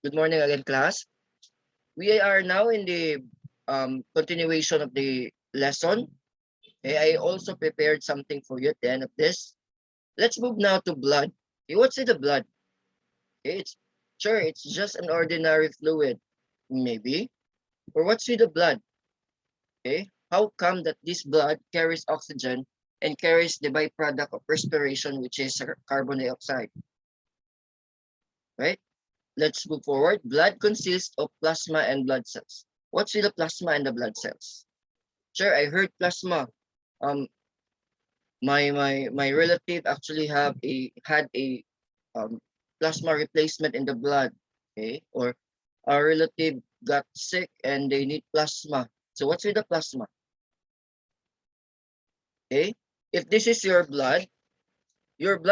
Good morning again, class. We are now in the continuation of the lesson. Okay, I also prepared something for you at the end of this. Let's move now to blood. Okay, what's in the blood? Okay, it's just an ordinary fluid, maybe. Or what's with the blood? Okay, how come that this blood carries oxygen and carries the byproduct of respiration, which is carbon dioxide? Right? Let's move forward. Blood consists of plasma and blood cells. What's with the plasma and the blood cells? Sure, I heard plasma. Um, my relative actually had a plasma replacement in the blood. Okay, or our relative got sick and they need plasma. So what's with the plasma? Okay, if this is your blood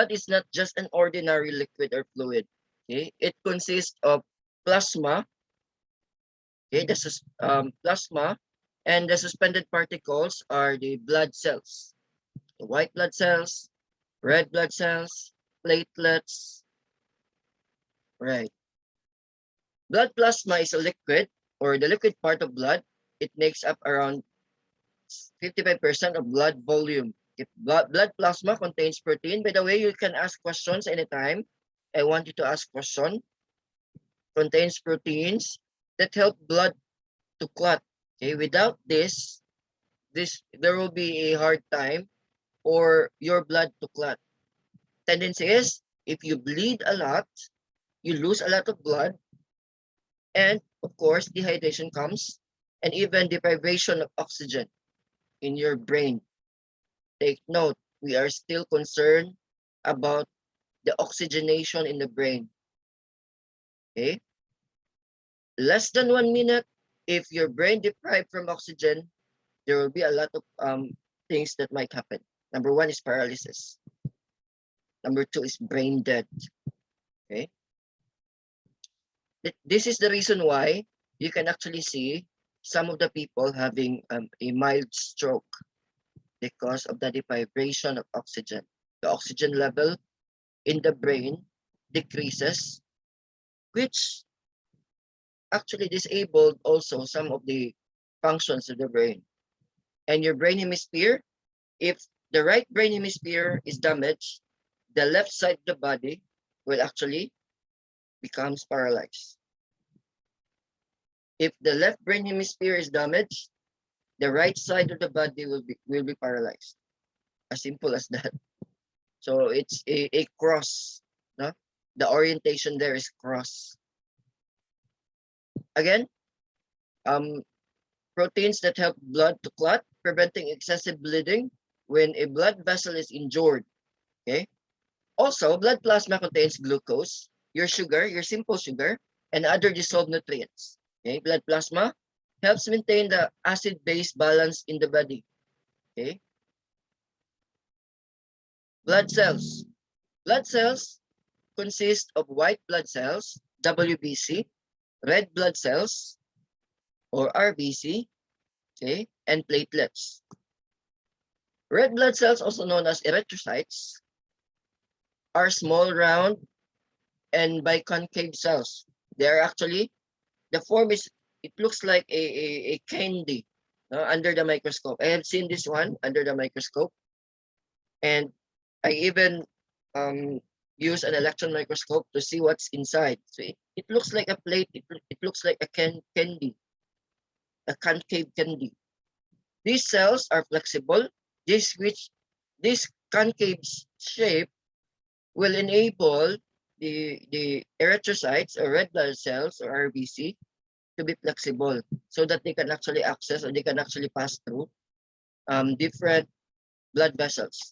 is not just an ordinary liquid or fluid. Okay, it consists of plasma. Okay, plasma and the suspended particles are the blood cells, the white blood cells, red blood cells, platelets. Right. Blood plasma is a liquid or the liquid part of blood. It makes up around 55% of blood volume. If blood plasma contains protein, by the way, you can ask questions anytime. I want you to ask question. Contains proteins that help blood to clot. Okay, without this there will be a hard time or your blood to clot. Tendency is if you bleed a lot, you lose a lot of blood, and of course dehydration comes, and even deprivation of oxygen in your brain. Take note, we are still concerned about the oxygenation in the brain. Okay, less than 1 minute, if your brain deprived from oxygen, there will be a lot of things that might happen. Number one is paralysis. Number two is brain dead. Okay, this is the reason why you can actually see some of the people having a mild stroke because of the deprivation of oxygen. The oxygen level in the brain decreases, which actually disabled also some of the functions of the brain. And your brain hemisphere, if the right brain hemisphere is damaged, the left side of the body will actually becomes paralyzed. If the left brain hemisphere is damaged, the right side of the body will be paralyzed. As simple as that. So it's a cross. No? The orientation there is cross. Again, proteins that help blood to clot, preventing excessive bleeding when a blood vessel is injured. Okay. Also, blood plasma contains glucose, your sugar, your simple sugar, and other dissolved nutrients. Okay. Blood plasma helps maintain the acid-base balance in the body. Okay. Blood cells. Blood cells consist of white blood cells, WBC, red blood cells, or RBC, okay, and platelets. Red blood cells, also known as erythrocytes, are small, round, and biconcave cells. They are actually, the form is, it looks like a candy under the microscope. I have seen this one under the microscope. And I even use an electron microscope to see what's inside. So it looks like a plate. It looks like a candy, a concave candy. These cells are flexible. This concave shape will enable the erythrocytes or red blood cells or RBC to be flexible so that they can actually access or they can actually pass through different blood vessels.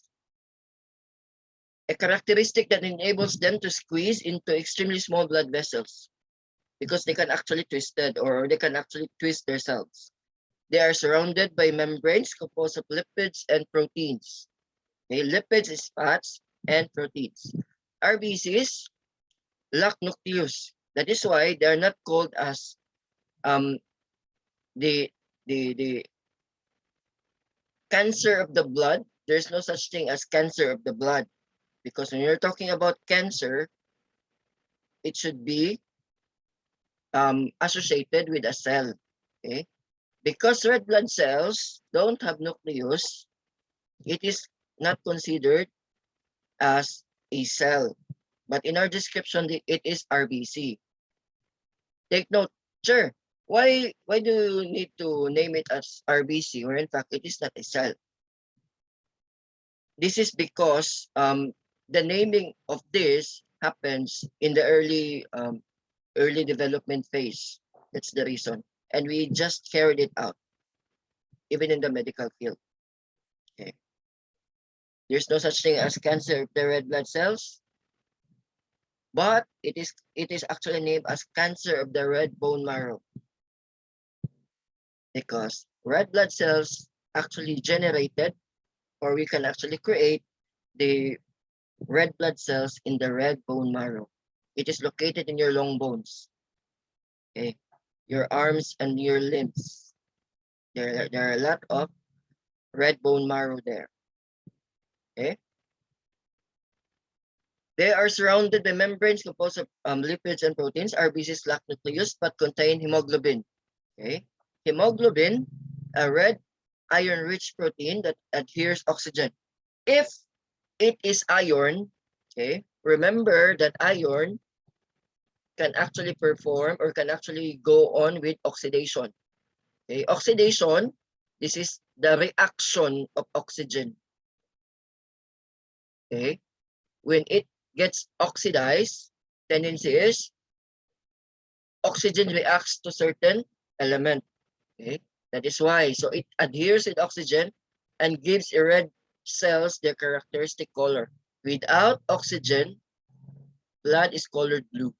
A characteristic that enables them to squeeze into extremely small blood vessels because they can actually twist it or they can actually twist themselves. They are surrounded by membranes composed of lipids and proteins. Okay, lipids is fats and proteins. RBCs lack nucleus. That is why they are not called as the cancer of the blood. There's no such thing as cancer of the blood because when you're talking about cancer, it should be associated with a cell. Okay, because red blood cells don't have nucleus, it is not considered as a cell. But in our description, it is RBC. Take note, sure. Why do you need to name it as RBC, where in fact it is not a cell? This is because the naming of this happens in the early development phase. That's the reason. And we just carried it out, even in the medical field. Okay. There's no such thing as cancer of the red blood cells, but it is actually named as cancer of the red bone marrow, because red blood cells actually generated, or we can actually create the red blood cells in the red bone marrow. It is located in your long bones, okay, your arms and your limbs. There are a lot of red bone marrow there. Okay. They are surrounded by membranes composed of lipids and proteins. RBCs lack nucleus but contain hemoglobin. Okay. Hemoglobin, a red iron-rich protein that adheres oxygen. If it is iron, okay, remember that iron can actually perform or can actually go on with oxidation. Okay, oxidation, this is the reaction of oxygen. Okay, when it gets oxidized, tendency is oxygen reacts to certain element. Okay, that is why. So it adheres with oxygen and gives red cells their characteristic color. Without oxygen, blood is colored blue.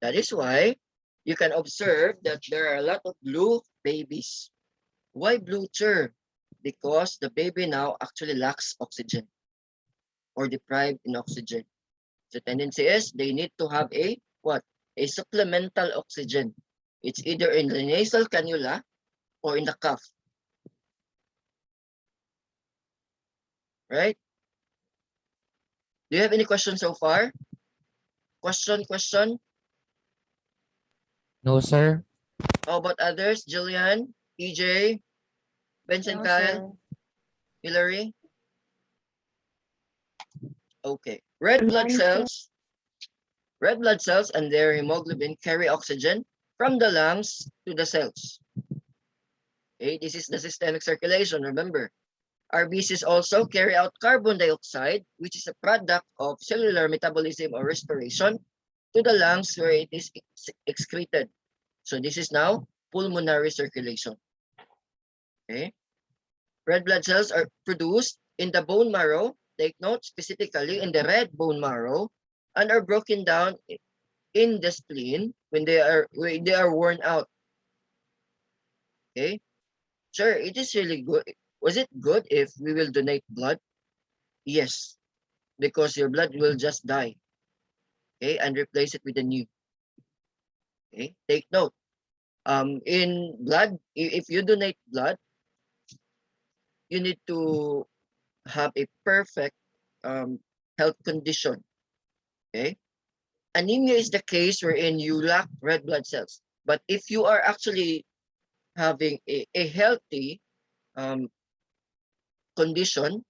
That is why you can observe that there are a lot of blue babies. Why blue, sir? Because the baby now actually lacks oxygen or deprived in oxygen. The tendency is they need to have a what? A supplemental oxygen. It's either in the nasal cannula or in the cuff. Right? Do you have any questions so far? Question? No, sir. How about others? Jillian, EJ, Benson, No, Kyle, sir. Hillary? Okay. Red Good blood morning, sir. cells. Red blood cells and their hemoglobin carry oxygen from the lungs to the cells. Okay, this is the systemic circulation, remember. RBCs also carry out carbon dioxide, which is a product of cellular metabolism or respiration, to the lungs where it is excreted. So this is now pulmonary circulation. Okay. Red blood cells are produced in the bone marrow, take note specifically in the red bone marrow, and are broken down in the spleen when they are worn out. Okay. Sure, it is really good. Was it good if we will donate blood? Yes, because your blood will just die. Okay, and replace it with a new. Okay, take note. In blood, if you donate blood, you need to have a perfect health condition. Okay, anemia is the case wherein you lack red blood cells. But if you are actually having a healthy condition,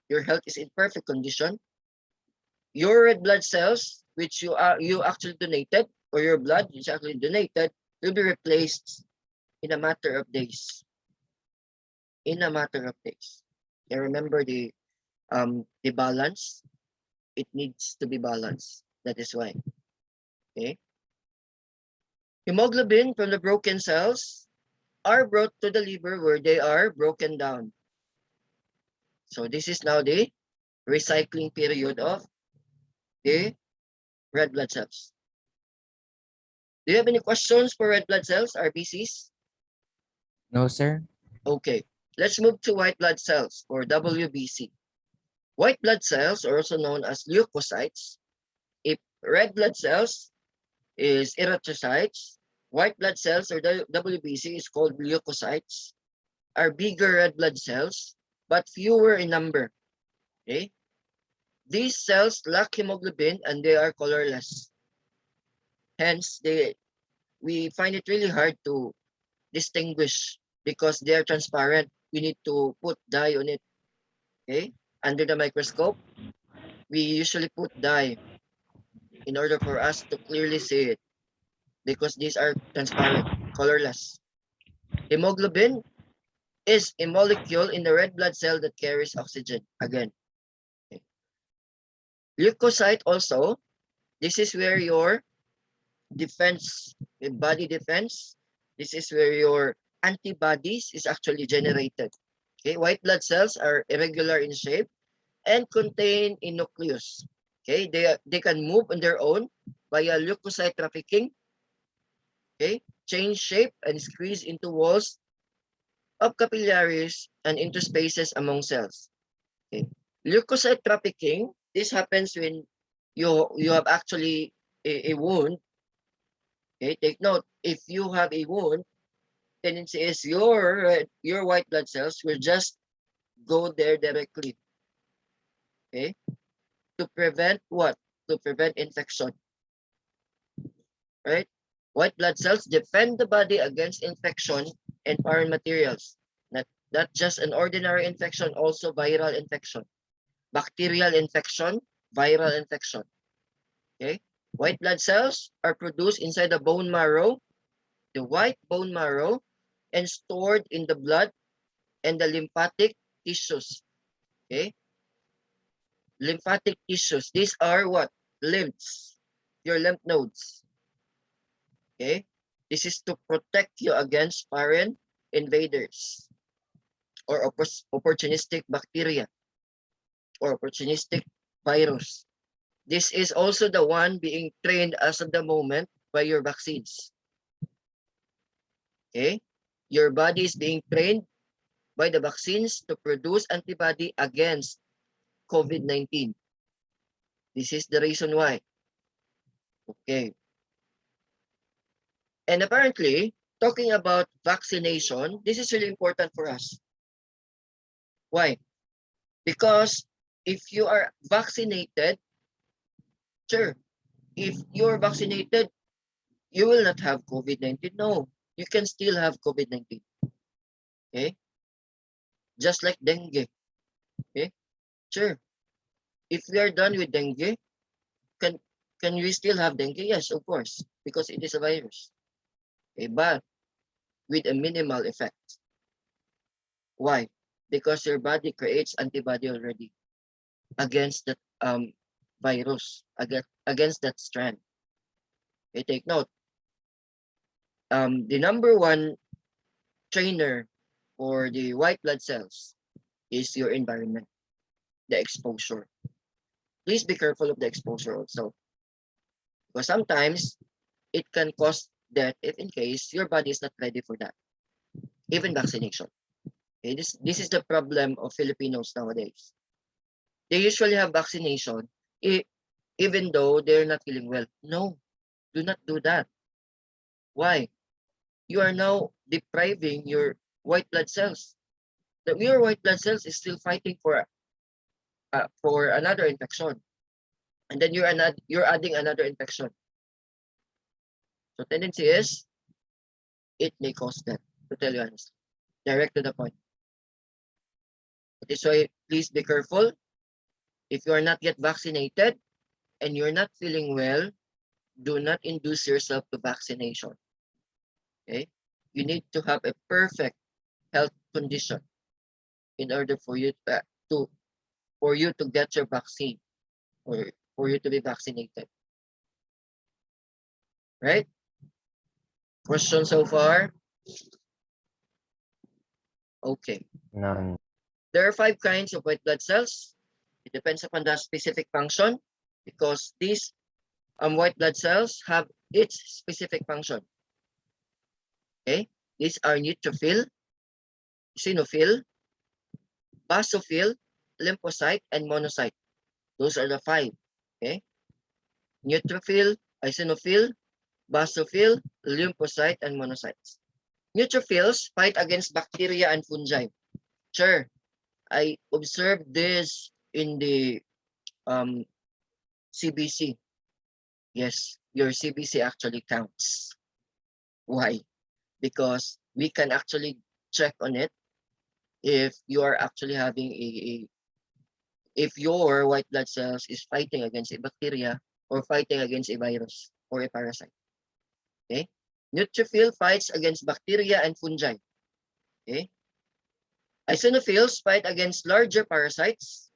your health is in perfect condition, your red blood cells, which you actually donated, or your blood which actually donated, will be replaced in a matter of days. In a matter of days. And remember the balance. It needs to be balanced. That is why. Okay. Hemoglobin from the broken cells are brought to the liver where they are broken down. So this is now the recycling period of the red blood cells. Do you have any questions for red blood cells, RBCs? No, sir. Okay, let's move to white blood cells, or WBC. White blood cells are also known as leukocytes. If red blood cells is erythrocytes, white blood cells, or WBC, is called leukocytes, are bigger red blood cells, but fewer in number. Okay? These cells lack hemoglobin and they are colorless. Hence, we find it really hard to distinguish because they are transparent. We need to put dye on it. Okay, under the microscope, we usually put dye in order for us to clearly see it because these are transparent, colorless. Hemoglobin is a molecule in the red blood cell that carries oxygen. Again, okay. Leukocyte also, this is where your defense, body defense, this is where your antibodies is actually generated. Okay, white blood cells are irregular in shape and contain a nucleus. Okay, they can move on their own via leukocyte trafficking. Okay, change shape and squeeze into walls of capillaries and into spaces among cells. Okay, leukocyte trafficking. This happens when you have actually a wound. Okay, take note. If you have a wound, tendency is your white blood cells will just go there directly. Okay, to prevent what? To prevent infection. Right? White blood cells defend the body against infection and foreign materials. Not just an ordinary infection, also viral infection, bacterial infection, viral infection. Okay? White blood cells are produced inside the bone marrow, the white bone marrow, and stored in the blood and the lymphatic tissues. Okay? Lymphatic tissues. These are what? Lymphs. Your lymph nodes. Okay? This is to protect you against foreign invaders or opportunistic bacteria or opportunistic virus. This is also the one being trained as of the moment by your vaccines. Okay? Your body is being trained by the vaccines to produce antibody against COVID-19. This is the reason why. Okay. And apparently, talking about vaccination, this is really important for us. Why? Because if you are vaccinated, sure, if you're vaccinated, you will not have COVID-19. No, you can still have COVID-19. Okay? Just like dengue. Okay? Sure. If we are done with dengue, can we still have dengue? Yes, of course, because it is a virus. Okay, but with a minimal effect. Why? Because your body creates antibody already against that virus, against that strand. Okay, take note. The number one trainer for the white blood cells is your environment, the exposure. Please be careful of the exposure also, because sometimes it can cause death if in case your body is not ready for that, even vaccination. Okay, this is the problem of Filipinos nowadays. They usually have vaccination even though they're not feeling well. No, do not do that. Why? You are now depriving your white blood cells. Your white blood cells is still fighting for another infection, and then you're adding another infection. So tendency is it may cause death. To tell you honestly, direct to the point. That is why please be careful. If you are not yet vaccinated and you're not feeling well, do not induce yourself to vaccination. Okay, you need to have a perfect health condition in order for you to get your vaccine or for you to be vaccinated. Right? Question so far? Okay. None. There are 5 kinds of white blood cells. It depends upon the specific function because these white blood cells have its specific function. Okay? These are neutrophil, eosinophil, basophil, lymphocyte, and monocyte. Those are the 5. Okay? Neutrophil, eosinophil, basophil, lymphocyte, and monocytes. Neutrophils fight against bacteria and fungi. Sure, I observed this in the CBC. yes, your CBC actually counts. Why? Because we can actually check on it if you are actually having if your white blood cells is fighting against a bacteria or fighting against a virus or a parasite. Okay? Neutrophil fights against bacteria and fungi. Okay? Eosinophils fight against larger parasites.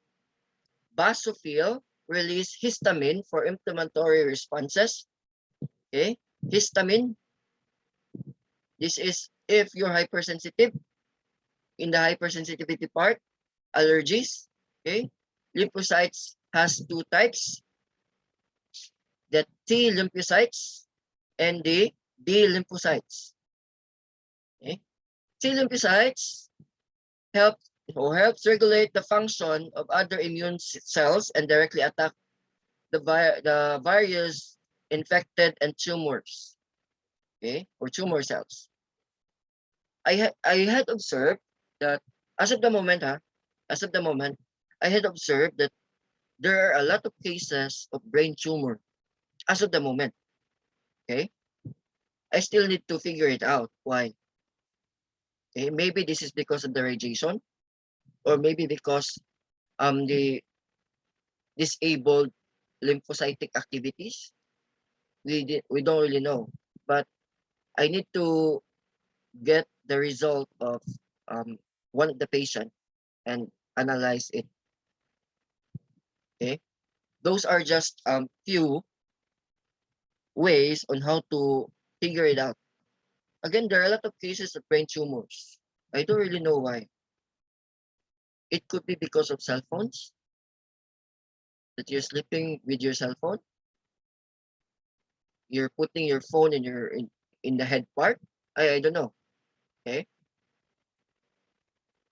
Basophil release histamine for inflammatory responses. Okay? Histamine, this is if you're hypersensitive. In the hypersensitivity part, allergies. Okay? Lymphocytes has two types, the T lymphocytes and the B lymphocytes. Okay? T lymphocytes help helps regulate the function of other immune cells and directly attack the various infected and tumors, okay, or tumor cells. I had observed that as of the moment, as of the moment, I had observed that there are a lot of cases of brain tumor as of the moment. Okay, I still need to figure it out why. Okay, maybe this is because of the radiation, or maybe because the disabled lymphocytic activities. We don't really know, but I need to get the result of um, one of the patient and analyze it. Okay, those are just few ways on how to figure it out. Again, there are a lot of cases of brain tumors. I don't really know why. It could be because of cell phones, that you're sleeping with your cell phone. You're putting your phone in the head part. I don't know. Okay,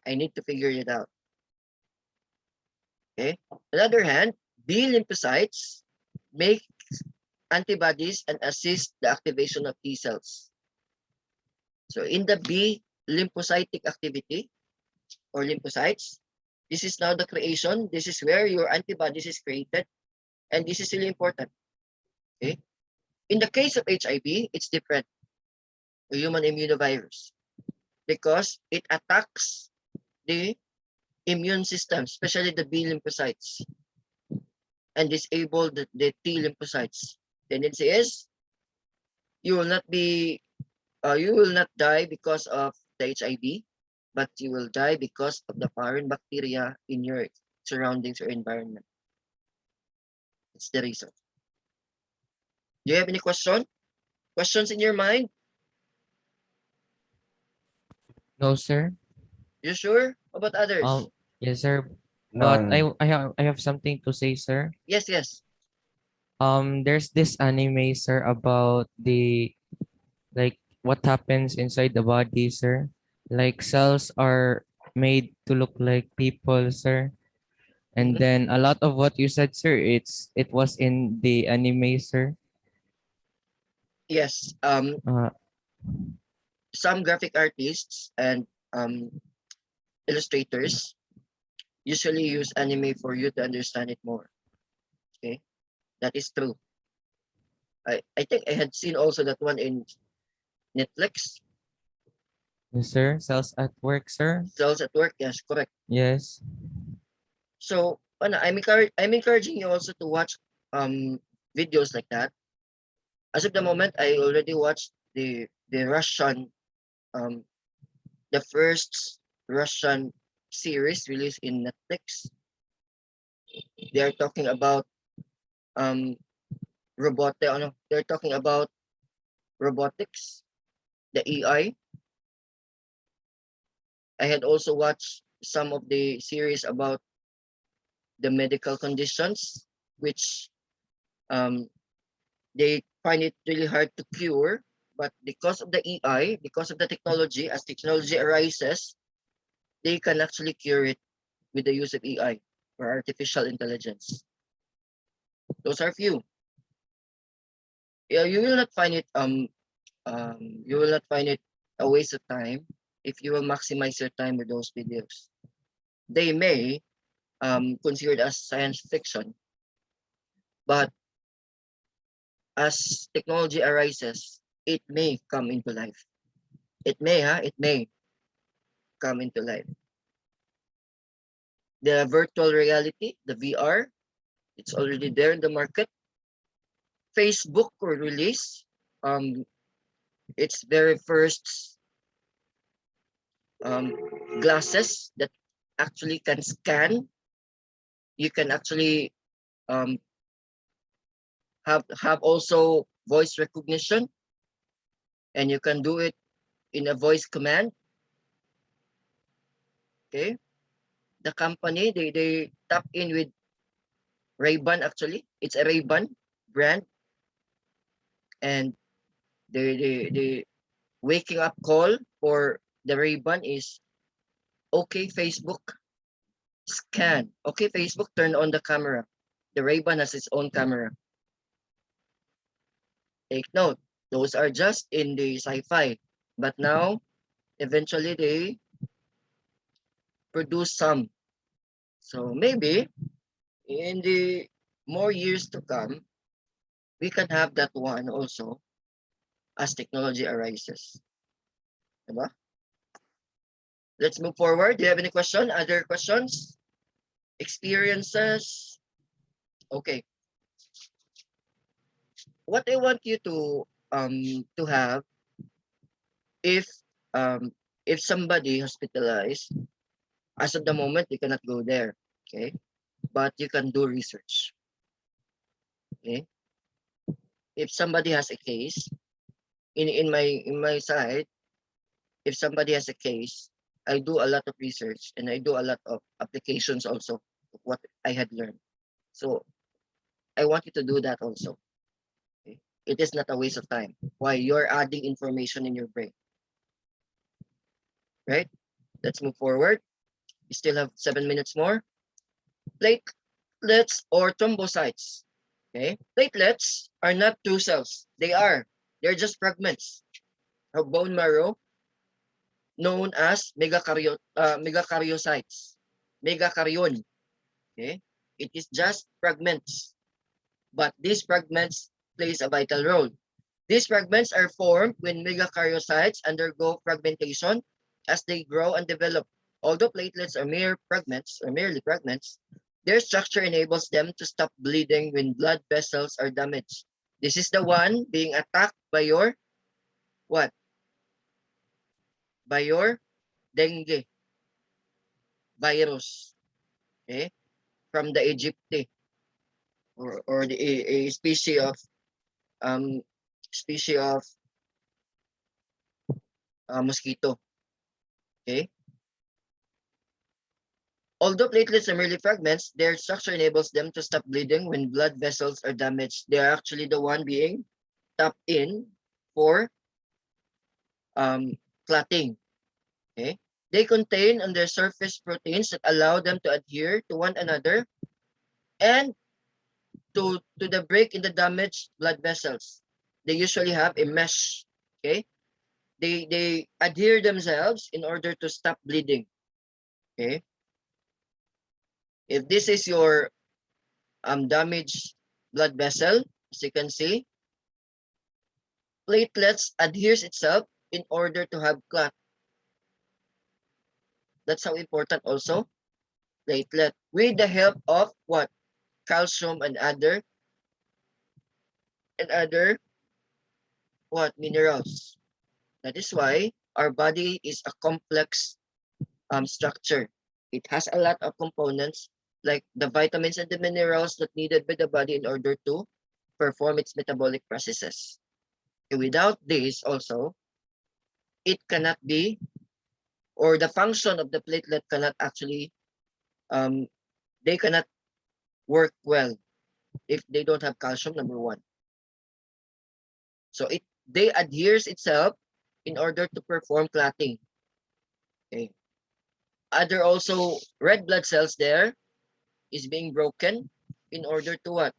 I need to figure it out. Okay. On the other hand, B lymphocytes make antibodies and assist the activation of T cells. So in the B lymphocytic activity or lymphocytes, this is now the creation. This is where your antibodies is created. And this is really important. Okay. In the case of HIV, it's different. The human immunovirus. Because it attacks the immune system, especially the B lymphocytes, and disable the T lymphocytes. Tendency is you will not be you will not die because of the HIV, but you will die because of the foreign bacteria in your surroundings or environment. That's the reason. Do you have any questions in your mind? No, sir. You sure? How about others? Um, yes, sir. But None. I have something to say, sir. Yes, yes. There's this anime, sir, about the like what happens inside the body, sir. Like cells are made to look like people, sir. And Mhm. then a lot of what you said, sir, it was in the anime, sir. Yes. Uh, Some graphic artists and illustrators usually use anime for you to understand it more. Okay, that is true. I think I had seen also that one in Netflix. yes, sir. Cells at work, sir. Cells at Work. Yes, correct. Yes. So, I'm encouraging you also to watch videos like that. As of the moment, I already watched the Russian um the first Russian series released in Netflix. They are talking about um they're talking about robotics, the AI. I had also watched some of the series about the medical conditions, which um, they find it really hard to cure. But because of the AI, because of the technology, as technology arises, they can actually cure it with the use of AI or artificial intelligence. Those are few. Yeah, you will not find it a waste of time if you will maximize your time with those videos. They may considered as science fiction, but as technology arises, it may come into life. It may come into life. The virtual reality, the VR, it's already there in the market. Facebook will release its very first glasses that actually can scan. You can actually um, have also voice recognition, and you can do it in a voice command. Okay, the company they tap in with Ray-Ban. Actually, it's a Ray-Ban brand, and the waking up call for the Ray-Ban is, okay Facebook, scan. Okay Facebook, turn on the camera. The Ray-Ban has its own camera. Take note, those are just in the sci-fi, but now eventually they produce some. So maybe in the more years to come, we can have that one also as technology arises. Diba? Let's move forward. Do you have any question? Other questions? Experiences? Okay. What I want you to have, if um if somebody hospitalized, as of the moment you cannot go there, okay? But you can do research. Okay? If somebody has a case, in my side, if somebody has a case, I do a lot of research and I do a lot of applications also of what I had learned. So I want you to do that also. Okay? It is not a waste of time. Why? You're adding information in your brain. Right? Let's move forward. We still have 7 minutes more. Platelets or thrombocytes. Okay? Platelets are not two cells. They're just fragments of bone marrow known as megakaryocytes. Megakaryon. Okay? It is just fragments, but these fragments plays a vital role. These fragments are formed when megakaryocytes undergo fragmentation as they grow and develop. Although platelets are merely fragments, their structure enables them to stop bleeding when blood vessels are damaged. This is the one being attacked by your what? By your dengue virus, okay? From the Egypti, or a um species of mosquito, okay? Although platelets are merely fragments, their structure enables them to stop bleeding when blood vessels are damaged. They are actually the one being tapped in for clotting. Okay, they contain on their surface proteins that allow them to adhere to one another and to the break in the damaged blood vessels. They usually have a mesh. Okay, they adhere themselves in order to stop bleeding. Okay, if this is your damaged blood vessel, as you can see, platelets adheres itself in order to have clot. That's how important also platelet, with the help of what? Calcium and other what? Minerals. That is why our body is a complex structure. It has a lot of components like the vitamins and the minerals that needed by the body in order to perform its metabolic processes. And without this also, it cannot be, or the function of the platelet cannot actually, um, they cannot work well if they don't have calcium, number one. So they adheres itself in order to perform clotting. Okay. Other also red blood cells there is being broken in order to what?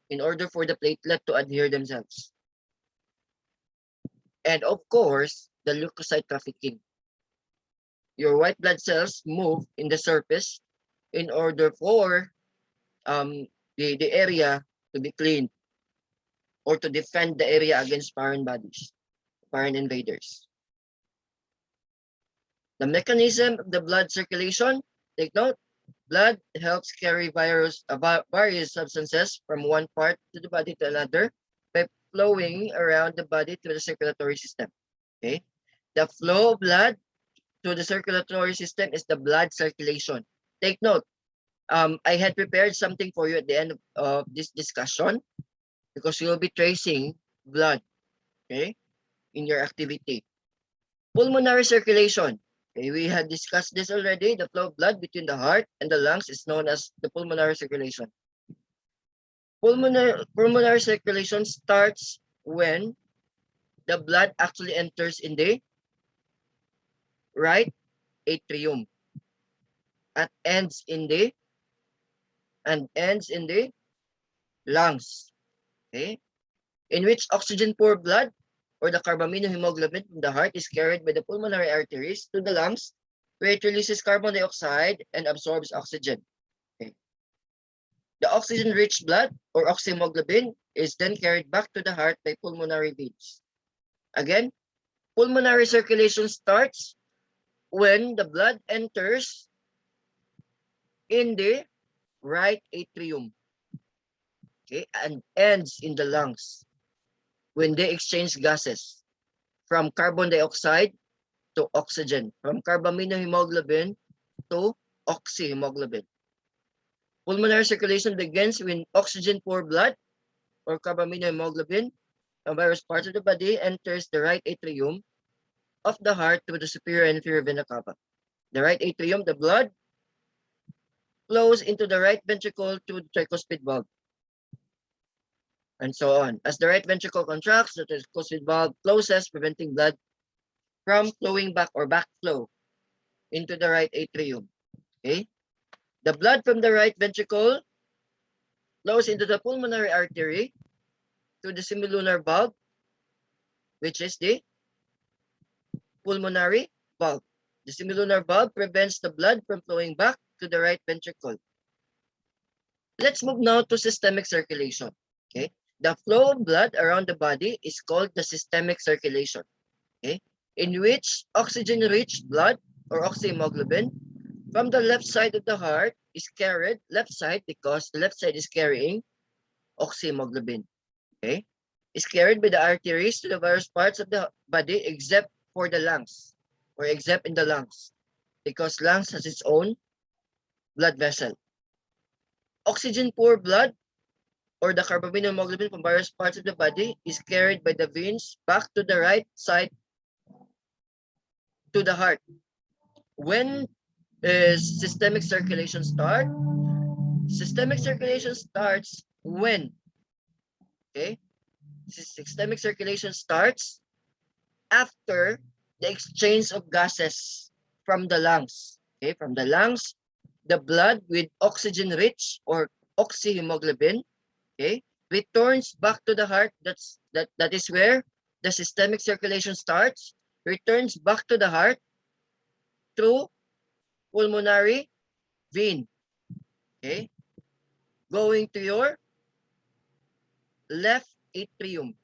In order for the platelet to adhere themselves. And of course, the leukocyte trafficking. Your white blood cells move in the surface in order for the area to be cleaned. or to defend the area against foreign bodies, foreign invaders. The mechanism of the blood circulation, take note, blood helps carry various substances from one part of the body to another by flowing around the body through the circulatory system. Okay, the flow of blood through the circulatory system is the blood circulation. Take note, I had prepared something for you at the end of this discussion because you will be tracing blood, okay, in your activity. Pulmonary circulation. Okay, we had discussed this already. The flow of blood between the heart and the lungs is known as the pulmonary circulation. Pulmonary circulation starts when the blood actually enters in the right atrium and ends in the lungs. Okay, in which oxygen-poor blood or the carbaminohemoglobin from the heart is carried by the pulmonary arteries to the lungs, where it releases carbon dioxide and absorbs oxygen. Okay. The oxygen-rich blood or oxyhemoglobin is then carried back to the heart by pulmonary veins. Again, pulmonary circulation starts when the blood enters in the right atrium, okay, and ends in the lungs when they exchange gases from carbon dioxide to oxygen, from carbaminohemoglobin to oxyhemoglobin. Pulmonary circulation begins when oxygen-poor blood or carbaminohemoglobin from various parts of the body enters the right atrium of the heart through the superior and inferior vena cava. The right atrium, the blood flows into the right ventricle through the tricuspid valve, and so on. As the right ventricle contracts, the tricuspid valve closes, preventing blood from flowing back or backflow into the right atrium. Okay, the blood from the right ventricle flows into the pulmonary artery to the semilunar valve, which is the pulmonary valve. The semilunar valve prevents the blood from flowing back to the right ventricle. Let's move now to systemic circulation. Okay, the flow of blood around the body is called the systemic circulation. Okay, in which oxygen-rich blood or oxyhemoglobin from the left side of the heart is carried, left side because the left side is carrying oxyhemoglobin. Okay, is carried by the arteries to the various parts of the body except for the lungs, or except in the lungs, because lungs has its own blood vessel. Oxygen-poor blood or the carbaminohemoglobin from various parts of the body is carried by the veins back to the right side to the heart. When is systemic circulation start? Systemic circulation starts when, okay, systemic circulation starts after the exchange of gases from the lungs. Okay, from the lungs, the blood with oxygen-rich or oxyhemoglobin, okay, returns back to the heart. That is where the systemic circulation starts. Returns back to the heart through pulmonary vein. Okay, going to your left atrium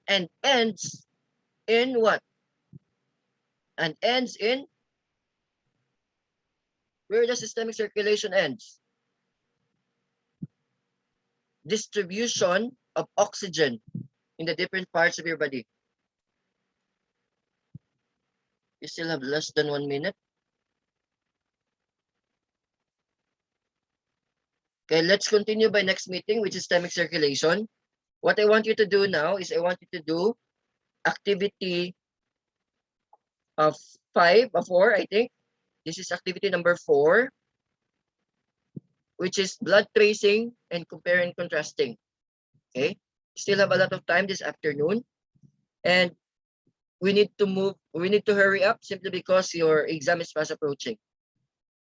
and ends in what? And ends in where the systemic circulation ends. Distribution of oxygen in the different parts of your body. You still have less than 1 minute. Okay, let's continue by next meeting, which is systemic circulation. What I want you to do now is I want you to do activity of 4, I think. This is activity number 4, which is blood tracing and compare and contrasting. Okay, still have a lot of time this afternoon, and we need to hurry up simply because your exam is fast approaching.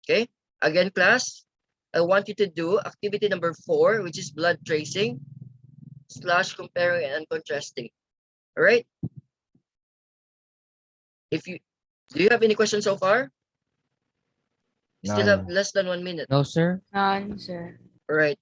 Okay, again, class, I want you to do activity number 4, which is blood tracing / comparing and contrasting. All right. Do you have any questions so far? Still have None. less than 1 minute. No, sir. None, sir. All right.